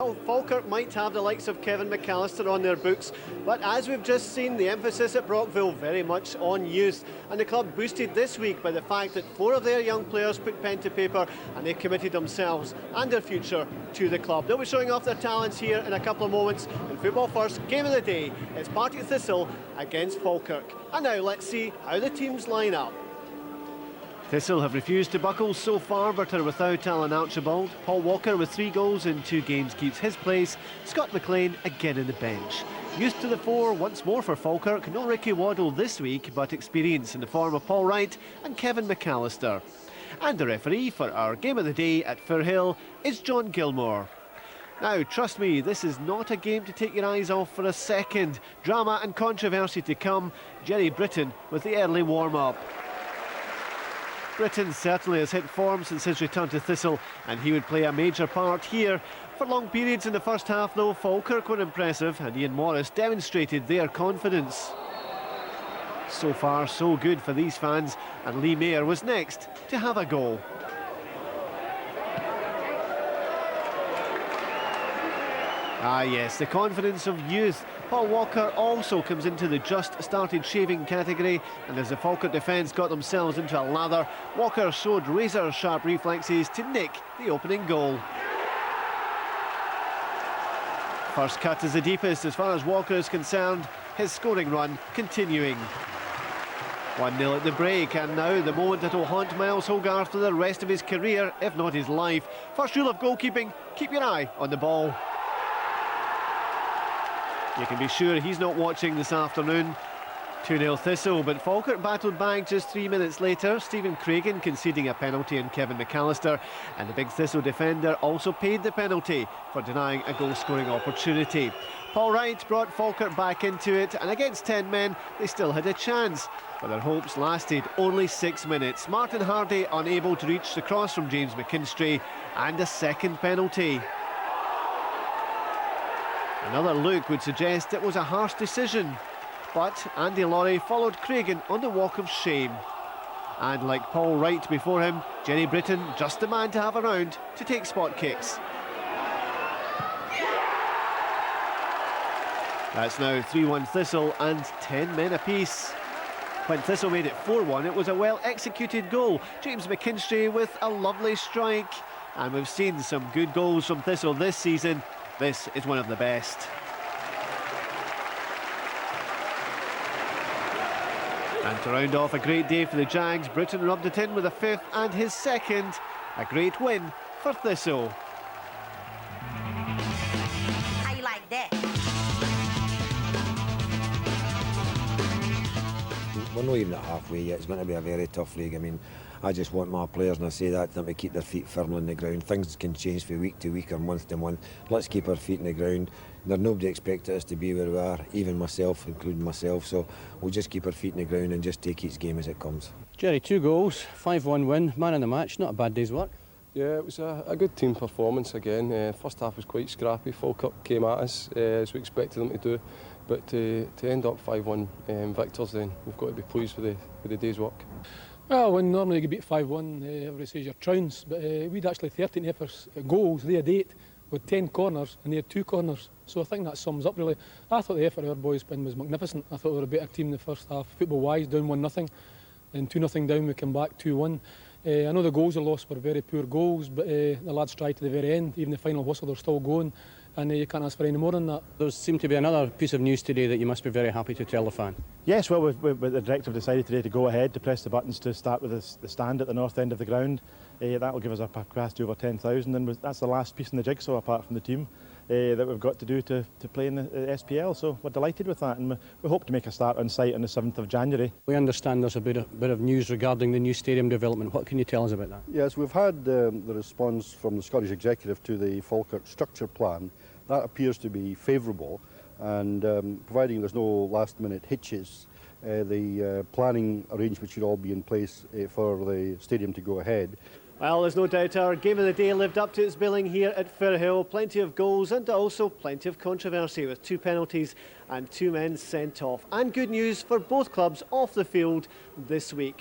Well, Falkirk might have the likes of Kevin McAllister on their books, but as we've just seen, the emphasis at Brockville very much on youth. And the club boosted this week by the fact that 4 of their young players put pen to paper and they committed themselves and their future to the club. They'll be showing off their talents here in a couple of moments. In Football First, game of the day, it's Partick Thistle against Falkirk. And now let's see how the teams line up. Thistle have refused to buckle so far, but are without Alan Archibald. Paul Walker, with 3 goals in 2 games, keeps his place. Scott McLean again in the bench. Youth to the fore once more for Falkirk. No Ricky Waddle this week, but experience in the form of Paul Wright and Kevin McAllister. And the referee for our game of the day at Firhill is John Gilmore. Now, trust me, this is not a game to take your eyes off for a second. Drama and controversy to come. Jerry Britton with the early warm-up. Britton certainly has hit form since his return to Thistle, and he would play a major part here. For long periods in the first half, though, Falkirk were impressive, and Ian Morris demonstrated their confidence. So far, so good for these fans, and Lee Mayer was next to have a goal. Ah yes, the confidence of youth. Paul Walker also comes into the just-started shaving category, and as the Falkirk defence got themselves into a lather, Walker showed razor-sharp reflexes to nick the opening goal. First cut is the deepest as far as Walker is concerned, his scoring run continuing. 1-0 at the break, and now the moment that will haunt Miles Hogarth for the rest of his career, if not his life. First rule of goalkeeping, keep your eye on the ball. You can be sure he's not watching this afternoon. 2-0 Thistle, but Falkirk battled back just 3 minutes later. Stephen Craigan conceding a penalty on Kevin McAllister, and the big Thistle defender also paid the penalty for denying a goal-scoring opportunity. Paul Wright brought Falkirk back into it, and against 10 men, they still had a chance. But their hopes lasted only 6 minutes. Martin Hardy unable to reach the cross from James McKinstry, and a second penalty. Another look would suggest it was a harsh decision, but Andy Laurie followed Craigan on the walk of shame. And like Paul Wright before him, Jerry Britton just the man to have around to take spot kicks. That's now 3-1 Thistle and 10 men apiece. When Thistle made it 4-1, it was a well-executed goal. James McKinstry with a lovely strike. And we've seen some good goals from Thistle this season. This is one of the best. And to round off a great day for the Jags, Britton rubbed it in with a 5th and his 2nd. A great win for Thistle. How you like that? We're not even at halfway yet. It's going to be a very tough league. I mean, I just want my players, and I say that to them, to keep their feet firmly on the ground. Things can change from week to week or month to month. Let's keep our feet on the ground. There's nobody expected us to be where we are, even myself, including myself. So we'll just keep our feet on the ground and just take each game as it comes. Jerry, 2 goals, 5-1 win, man in the match, not a bad day's work. Yeah, it was a good team performance again. First half was quite scrappy. Falkirk came at us as we expected them to do. But to end up 5-1 victors, then we've got to be pleased with the day's work. Well, when normally you beat 5-1, everybody says you're trounced, but we'd actually 13 goals, they had 8 with 10 corners, and they had 2 corners. So I think that sums up really. I thought the effort our boys put in was magnificent. I thought we were a better team in the first half, football-wise, down 1-0, and 2-0 down, we came back 2-1. I know the goals are lost were very poor goals, but the lads tried to the very end. Even the final whistle, they're still going, and you can't ask for any more than that. There seemed to be another piece of news today that you must be very happy to tell the fan. Yes, well, the directive decided today to go ahead to press the buttons to start with the stand at the north end of the ground. That will give us a capacity over 10,000, and that's the last piece in the jigsaw apart from the team that we've got to do to play in the SPL. So we're delighted with that, and we hope to make a start on site on the 7th of January. We understand there's a bit of news regarding the new stadium development. What can you tell us about that? Yes, we've had the response from the Scottish Executive to the Falkirk structure plan. That appears to be favourable, and providing there's no last-minute hitches, the planning arrangements should all be in place for the stadium to go ahead. Well, there's no doubt our game of the day lived up to its billing here at Firhill. Plenty of goals and also plenty of controversy with 2 penalties and 2 men sent off. And good news for both clubs off the field this week.